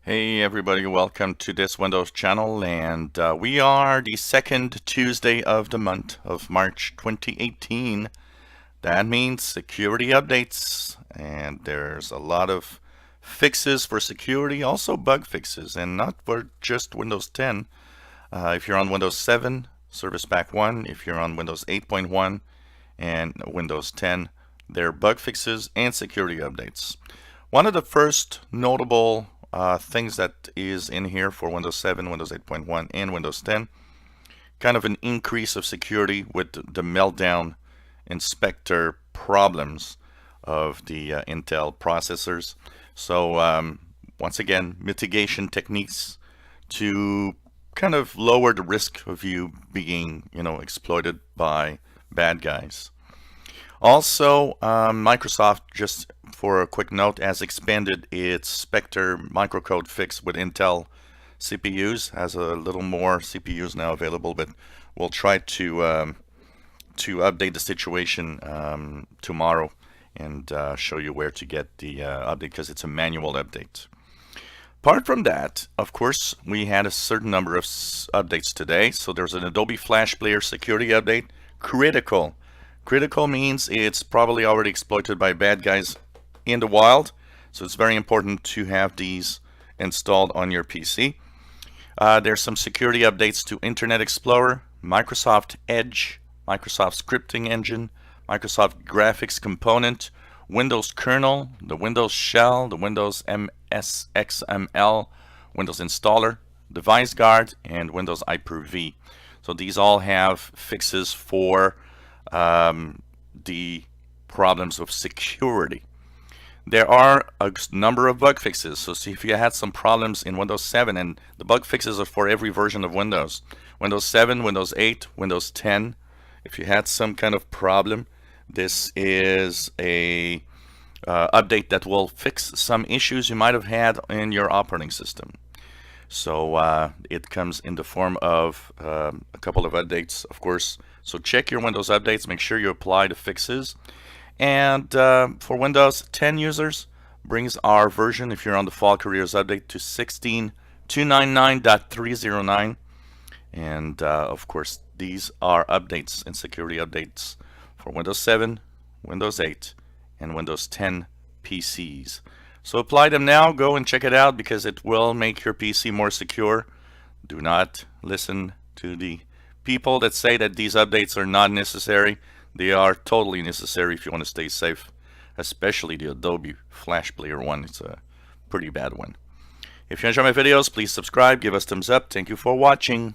Hey everybody, welcome to this Windows channel, and we are the second Tuesday of the month of March 2018. That means security updates, and there's a lot of fixes for security, also bug fixes, and not for just Windows 10. If you're on Windows 7, Service Pack 1, if you're on Windows 8.1 and Windows 10, there are bug fixes and security updates. One of the first notable things that is in here for Windows 7, Windows 8.1, and Windows 10, kind of an increase of security with the meltdown inspector problems of the Intel processors. So once again, mitigation techniques to kind of lower the risk of you being, exploited by bad guys. Also, Microsoft, just for a quick note, has expanded its Spectre microcode fix with Intel CPUs. Has a little more CPUs now available, but we'll try to update the situation tomorrow and show you where to get the update, because it's a manual update. Apart from that, of course, we had a certain number of updates today. So there's an Adobe Flash Player security update, critical. Critical means it's probably already exploited by bad guys in the wild, so it's very important to have these installed on your PC. There's some security updates to Internet Explorer, Microsoft Edge, Microsoft Scripting Engine, Microsoft Graphics Component, Windows Kernel, the Windows Shell, the Windows MSXML, Windows Installer, Device Guard, and Windows Hyper-V. So these all have fixes for the problems of security. There are a number of bug fixes. So see if you had some problems in Windows 7, and the bug fixes are for every version of Windows. Windows 7, Windows 8, Windows 10. If you had some kind of problem, this is a update that will fix some issues you might have had in your operating system. So it comes in the form of a couple of updates, of course. So check your Windows updates, make sure you apply the fixes. And for Windows 10 users, brings our version, if you're on the Fall Careers update, to 16.299.309. And of course, these are updates and security updates for Windows 7, Windows 8, and Windows 10 PCs. So apply them now, go and check it out, because it will make your PC more secure. Do not listen to the people that say that these updates are not necessary. They are totally necessary if you want to stay safe, especially the Adobe Flash Player one. It's a pretty bad one. If you enjoy my videos, please subscribe, give us thumbs up. Thank you for watching.